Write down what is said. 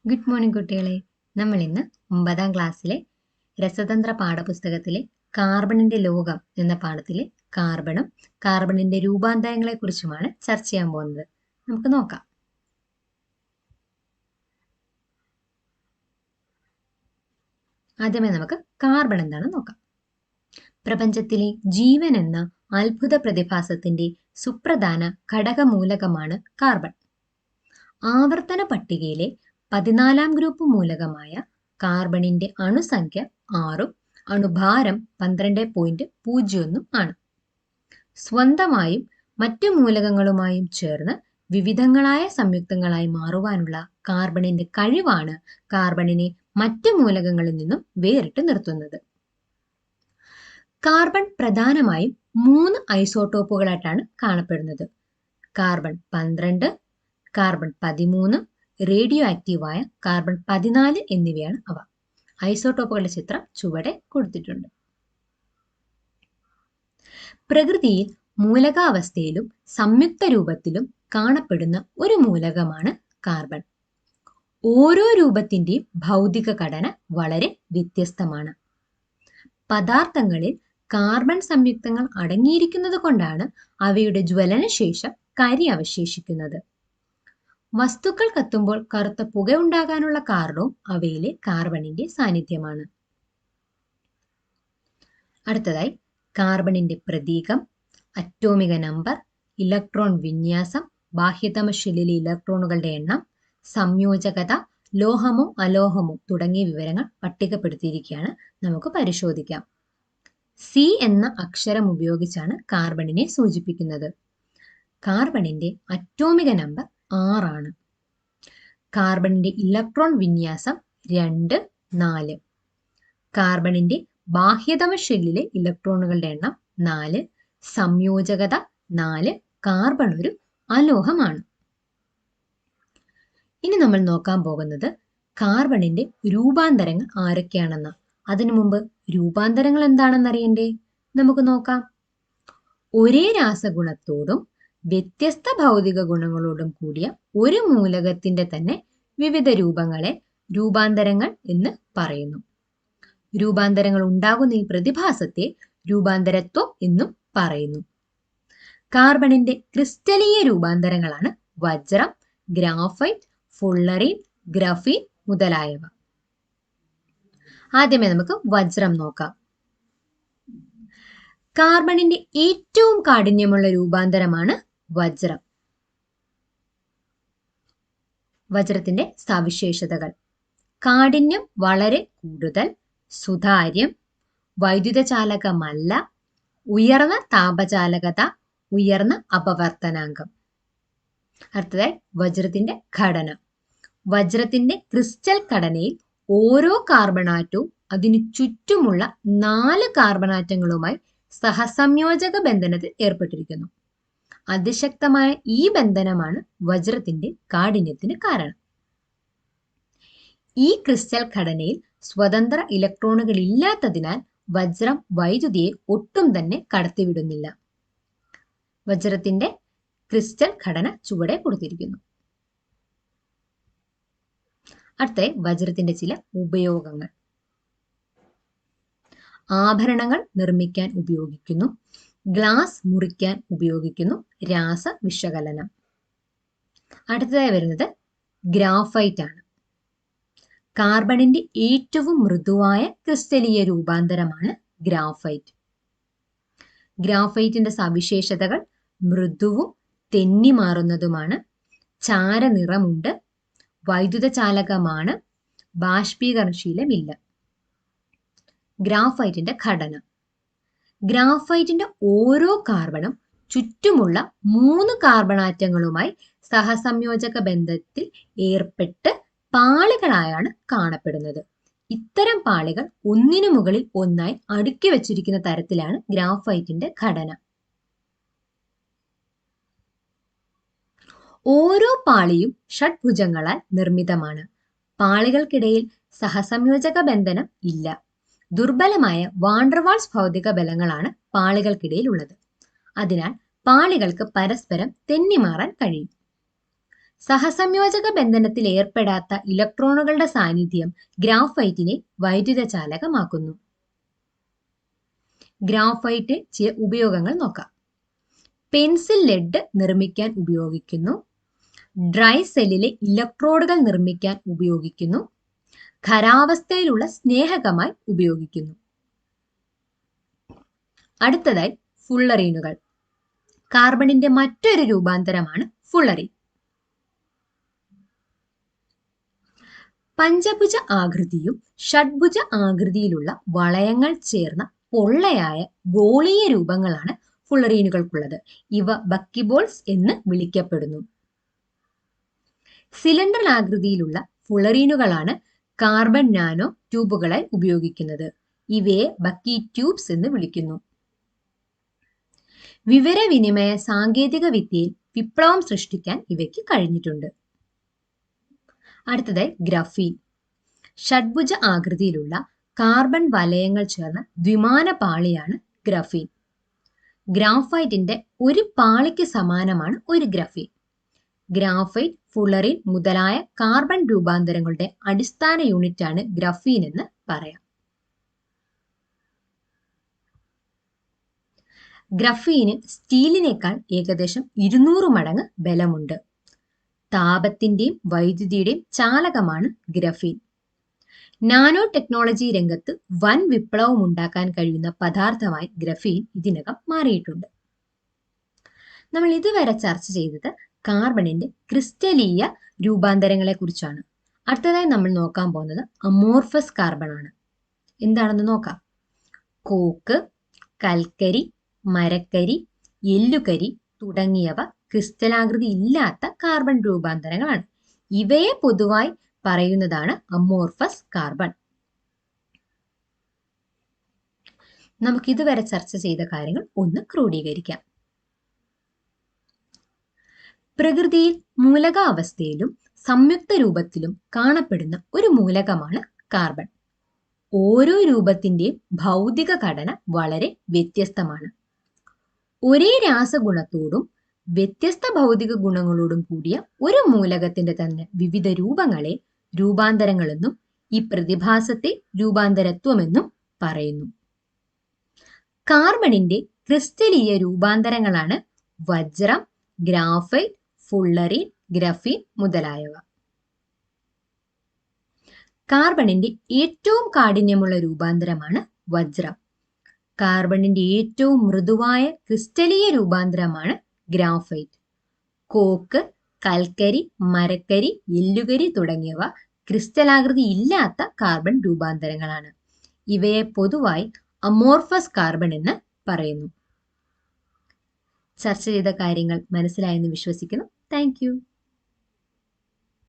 Good morning കുട്ടികളെ. നമ്മൾ ഇന്ന് 9ാം ക്ലാസ്സിലെ രസതന്ത്ര പാഠപുസ്തകത്തിലെ കാർബണിന്റെ ലോകം എന്ന പാഠത്തിലെ കാർബണും കാർബണിന്റെ രൂപാന്തരങ്ങളെ കുറിച്ചുമാണ് ചർച്ച ചെയ്യാൻ പോകുന്നത്. നമുക്ക് നോക്കാം. ആദ്യമേ നമുക്ക് കാർബൺ എന്താണെന്ന് നോക്കാം. പ്രപഞ്ചത്തിലെ ജീവൻ എന്ന അത്ഭുത പ്രതിഭാസത്തിന്റെ സുപ്രധാന ഘടകമൂലകമാണ് കാർബൺ. ആവർത്തന പട്ടികയിലെ 14ാം ഗ്രൂപ്പ് മൂലകമായ കാർബണിന്റെ അണുസംഖ്യ 6ഉം അണുഭാരം 12.01 ആണ്. സ്വന്തമായും മറ്റു മൂലകങ്ങളുമായും ചേർന്ന് വിവിധങ്ങളായ സംയുക്തങ്ങളായി മാറുവാനുള്ള കാർബണിന്റെ കഴിവാണ് കാർബണിനെ മറ്റു മൂലകങ്ങളിൽ നിന്നും വേറിട്ട് നിർത്തുന്നത്. കാർബൺ പ്രധാനമായും 3 ഐസോട്ടോപ്പുകളായിട്ടാണ് കാണപ്പെടുന്നത്. കാർബൺ 12, കാർബൺ 13, റേഡിയോ ആക്റ്റീവായ കാർബൺ 14 എന്നിവയാണ് അവ. ഐസോട്ടോപ്പുകളുടെ ചിത്രം ചുവടെ കൊടുത്തിട്ടുണ്ട്. പ്രകൃതിയിൽ മൂലകാവസ്ഥയിലും സംയുക്ത രൂപത്തിലും കാണപ്പെടുന്ന ഒരു മൂലകമാണ് കാർബൺ. ഓരോ രൂപത്തിന്റെയും ഭൗതിക ഘടന വളരെ വ്യത്യസ്തമാണ്. പദാർത്ഥങ്ങളിൽ കാർബൺ സംയുക്തങ്ങൾ അടങ്ങിയിരിക്കുന്നത് കൊണ്ടാണ് അവയുടെ ജ്വലനശേഷം കരി അവശേഷിക്കുന്നത്. വസ്തുക്കൾ കത്തുമ്പോൾ കറുത്ത പുക ഉണ്ടാകാനുള്ള കാരണവും അവയിലെ കാർബണിന്റെ സാന്നിധ്യമാണ്. അടുത്തതായി കാർബണിന്റെ പ്രതീകം, അറ്റോമിക നമ്പർ, ഇലക്ട്രോൺ വിന്യാസം, ബാഹ്യതമ ഷെല്ലിലെ ഇലക്ട്രോണുകളുടെ എണ്ണം, സംയോജകത, ലോഹമോ അലോഹമോ തുടങ്ങിയ വിവരങ്ങൾ പട്ടികപ്പെടുത്തിയിരിക്കുകയാണ്. നമുക്ക് പരിശോധിക്കാം. സി എന്ന അക്ഷരം ഉപയോഗിച്ചാണ് കാർബണിനെ സൂചിപ്പിക്കുന്നത്. കാർബണിന്റെ അറ്റോമിക നമ്പർ 6 ആണ്. കാർബണിന്റെ ഇലക്ട്രോൺ വിന്യാസം 2, 4. കാർബണിന്റെ ബാഹ്യതമ ഷെല്ലിലെ ഇലക്ട്രോണുകളുടെ എണ്ണം 4, സംയോജകത 4. കാർബൺ ഒരു അലോഹമാണ്. ഇനി നമ്മൾ നോക്കാൻ പോകുന്നത് കാർബണിന്റെ രൂപാന്തരങ്ങൾ ആരൊക്കെയാണെന്ന്. അതിനു മുമ്പ് രൂപാന്തരങ്ങൾ എന്താണെന്ന് അറിയണ്ടേ? നമുക്ക് നോക്കാം. ഒരേ രാസഗുണത്തോടും വ്യത്യസ്ത ഭൗതിക ഗുണങ്ങളോടും കൂടിയ ഒരു മൂലകത്തിന്റെ തന്നെ വിവിധ രൂപങ്ങളെ രൂപാന്തരങ്ങൾ എന്ന് പറയുന്നു. രൂപാന്തരങ്ങൾ ഉണ്ടാകുന്ന ഈ പ്രതിഭാസത്തെ രൂപാന്തരത്വം എന്നും പറയുന്നു. കാർബണിന്റെ ക്രിസ്റ്റലീയ രൂപാന്തരങ്ങളാണ് വജ്രം, ഗ്രാഫൈറ്റ്, ഫുള്ളറീൻ, ഗ്രഫീൻ മുതലായവ. ആദ്യമേ നമുക്ക് വജ്രം നോക്കാം. കാർബണിന്റെ ഏറ്റവും കാഠിന്യമുള്ള രൂപാന്തരമാണ് വജ്രം. വജ്രത്തിന്റെ സവിശേഷതകൾ: കാഠിന്യം വളരെ കൂടുതൽ, സുതാര്യം, വൈദ്യുതചാലകമല്ല, ഉയർന്ന താപചാലകത, ഉയർന്ന അപവർത്തനാങ്കം. അടുത്തതായി വജ്രത്തിന്റെ ഘടന. വജ്രത്തിന്റെ ക്രിസ്റ്റൽ ഘടനയിൽ ഓരോ കാർബണാറ്റവും അതിനു ചുറ്റുമുള്ള 4 കാർബണാറ്റങ്ങളുമായി സഹസംയോജക ബന്ധനത്തിൽ ഏർപ്പെട്ടിരിക്കുന്നു. അതിശക്തമായ ഈ ബന്ധനമാണ് വജ്രത്തിന്റെ കാഠിന്യത്തിന് കാരണം. ഈ ക്രിസ്റ്റൽ ഘടനയിൽ സ്വതന്ത്ര ഇലക്ട്രോണുകൾ ഇല്ലാത്തതിനാൽ വജ്രം വൈദ്യുതിയെ ഒട്ടും തന്നെ കടത്തിവിടുന്നില്ല. വജ്രത്തിന്റെ ക്രിസ്റ്റൽ ഘടന ചുവടെ കൊടുത്തിരിക്കുന്നു. അടുത്ത വജ്രത്തിന്റെ ചില ഉപയോഗങ്ങൾ. ആഭരണങ്ങൾ നിർമ്മിക്കാൻ ഉപയോഗിക്കുന്നു, ഗ്ലാസ് മുറിക്കാൻ ഉപയോഗിക്കുന്നു, രാസവിശകലനം. അടുത്തതായി വരുന്നത് ഗ്രാഫൈറ്റ് ആണ്. കാർബണിന്റെ ഏറ്റവും മൃദുവായ ക്രിസ്റ്റലീയ രൂപാന്തരമാണ് ഗ്രാഫൈറ്റ്. ഗ്രാഫൈറ്റിന്റെ സവിശേഷതകൾ മൃദുവും തെന്നിമാറുന്നതുമാണ്, ചാരനിറമുണ്ട്, വൈദ്യുതചാലകമാണ്, ബാഷ്പീകരണശീലമില്ല. ഗ്രാഫൈറ്റിന്റെ ഘടന. ഗ്രാഫൈറ്റിന്റെ ഓരോ കാർബണും ചുറ്റുമുള്ള 3 കാർബണാറ്റങ്ങളുമായി സഹസംയോജക ബന്ധത്തിൽ ഏർപ്പെട്ട് പാളികളായാണ് കാണപ്പെടുന്നത്. ഇത്തരം പാളികൾ ഒന്നിനു മുകളിൽ ഒന്നായി അടുക്കി വച്ചിരിക്കുന്ന തരത്തിലാണ് ഗ്രാഫൈറ്റിന്റെ ഘടന. ഓരോ പാളിയും ഷഡ്ഭുജങ്ങളാൽ നിർമ്മിതമാണ്. പാളികൾക്കിടയിൽ സഹസംയോജക ബന്ധനം ഇല്ല. ദുർബലമായ വാണ്ടർവാൾസ് ഭൗതിക ബലങ്ങളാണ് പാളികൾക്കിടയിൽ ഉള്ളത്. അതിനാൽ പാളികൾക്ക് പരസ്പരം തെന്നിമാറാൻ കഴിയും. സഹസംയോജക ബന്ധനത്തിൽ ഏർപ്പെടാത്ത ഇലക്ട്രോണുകളുടെ സാന്നിധ്യം ഗ്രാഫൈറ്റിനെ വൈദ്യുതചാലകമാക്കുന്നു. ഗ്രാഫൈറ്റ് ചില ഉപയോഗങ്ങൾ നോക്കാം. പെൻസിൽ ലെഡ് നിർമ്മിക്കാൻ ഉപയോഗിക്കുന്നു. ഡ്രൈ സെല്ലിലെ ഇലക്ട്രോഡുകൾ നിർമ്മിക്കാൻ ഉപയോഗിക്കുന്നു. ഖരാവസ്ഥയിലുള്ള സ്നേഹകമായി ഉപയോഗിക്കുന്നു. അടുത്തതായി ഫുള്ളറീനുകൾ. കാർബണിന്റെ മറ്റൊരു രൂപാന്തരമാണ് ഫുള്ളറീൻ. പഞ്ചഭുജ ആകൃതിയും ഷഡ്ഭുജ ആകൃതിയിലുള്ള വളയങ്ങൾ ചേർന്ന പൊള്ളയായ ഗോളീയ രൂപങ്ങളാണ് ഫുള്ളറീനുകൾക്കുള്ളത്. ഇവ ബക്കിബോൾസ് എന്ന് വിളിക്കപ്പെടുന്നു. സിലിണ്ടർ ആകൃതിയിലുള്ള ഫുള്ളറീനുകളാണ് കാർബൺ നാനോ ട്യൂബുകളായി ഉപയോഗിക്കുന്നത്. ഇവയെ ബക്കി ട്യൂബ്സ് എന്ന് വിളിക്കുന്നു. വിവരവിനിമയ സാങ്കേതിക വിദ്യയിൽ വിപ്ലവം സൃഷ്ടിക്കാൻ ഇവയ്ക്ക് കഴിഞ്ഞിട്ടുണ്ട്. അടുത്തതായി ഗ്രഫീൻ. ഷഡ്ഭുജ ആകൃതിയിലുള്ള കാർബൺ വലയങ്ങൾ ചേർന്ന ദ്വിമാന പാളിയാണ് ഗ്രഫീൻ. ഗ്രാഫൈറ്റിന്റെ ഒരു പാളിക്ക് സമാനമാണ് ഒരു ഗ്രഫീൻ. ഗ്രാഫൈറ്റ്, ഫുള്ളറീൻ മുതലായ കാർബൺ രൂപാന്തരങ്ങളുടെ അടിസ്ഥാന യൂണിറ്റാണ് ഗ്രഫീൻ എന്ന് പറയാം. ഗ്രഫീന് സ്റ്റീലിനേക്കാൾ ഏകദേശം 200 മടങ്ങ് ബലമുണ്ട്. താപത്തിന്റെയും വൈദ്യുതിയുടെയും ചാലകമാണ് ഗ്രഫീൻ. നാനോ ടെക്നോളജി രംഗത്ത് വൻ വിപ്ലവം ഉണ്ടാക്കാൻ കഴിയുന്ന പദാർത്ഥമായി ഗ്രഫീൻ ഇതിനകം മാറിയിട്ടുണ്ട്. നമ്മൾ ഇതുവരെ ചർച്ച ചെയ്തത് കാർബണിന്റെ ക്രിസ്റ്റലീയ രൂപാന്തരങ്ങളെ കുറിച്ചാണ്. അടുത്തതായി നമ്മൾ നോക്കാൻ പോകുന്നത് അമോർഫസ് കാർബൺ ആണ്. എന്താണെന്ന് നോക്കാം. കോക്ക്, കൽക്കരി, മരക്കരി, എല്ലുകരി തുടങ്ങിയവ ക്രിസ്റ്റലാകൃതി ഇല്ലാത്ത കാർബൺ രൂപാന്തരങ്ങളാണ്. ഇവയെ പൊതുവായി പറയുന്നതാണ് അമോർഫസ് കാർബൺ. നമുക്ക് ഇതുവരെ ചർച്ച ചെയ്ത കാര്യങ്ങൾ ഒന്ന് ക്രോഡീകരിക്കാം. പ്രകൃതിയിൽ മൂലകാവസ്ഥയിലും സംയുക്ത രൂപത്തിലും കാണപ്പെടുന്ന ഒരു മൂലകമാണ് കാർബൺ. ഓരോ രൂപത്തിന്റെയും ഭൗതിക ഘടന വളരെ വ്യത്യസ്തമാണ്. ഒരേ രാസഗുണത്തോടും വ്യത്യസ്ത ഭൗതിക ഗുണങ്ങളോടും കൂടിയ ഒരു മൂലകത്തിന്റെ തന്നെ വിവിധ രൂപങ്ങളെ രൂപാന്തരങ്ങളെന്നും ഈ പ്രതിഭാസത്തെ രൂപാന്തരത്വമെന്നും പറയുന്നു. കാർബണിന്റെ ക്രിസ്റ്റലീയ രൂപാന്തരങ്ങളാണ് വജ്രം, ഗ്രാഫൈറ്റ്, ഫുള്ളറീൻ, ഗ്രഫീൻ മുതലായവ. കാർബണിന്റെ ഏറ്റവും കാഠിന്യമുള്ള രൂപാന്തരമാണ് വജ്രം. കാർബണിന്റെ ഏറ്റവും മൃദുവായ ക്രിസ്റ്റലീയ രൂപാന്തരമാണ് ഗ്രാഫൈറ്റ്. കോക്ക്, കൽക്കരി, മരക്കരി, എല്ലുകരി തുടങ്ങിയവ ക്രിസ്റ്റലാകൃതി ഇല്ലാത്ത കാർബൺ രൂപാന്തരങ്ങളാണ്. ഇവയെ പൊതുവായി അമോർഫസ് കാർബൺ എന്ന് പറയുന്നു. ചർച്ച ചെയ്ത കാര്യങ്ങൾ മനസ്സിലായെന്ന് വിശ്വസിക്കുന്നു. Thank you.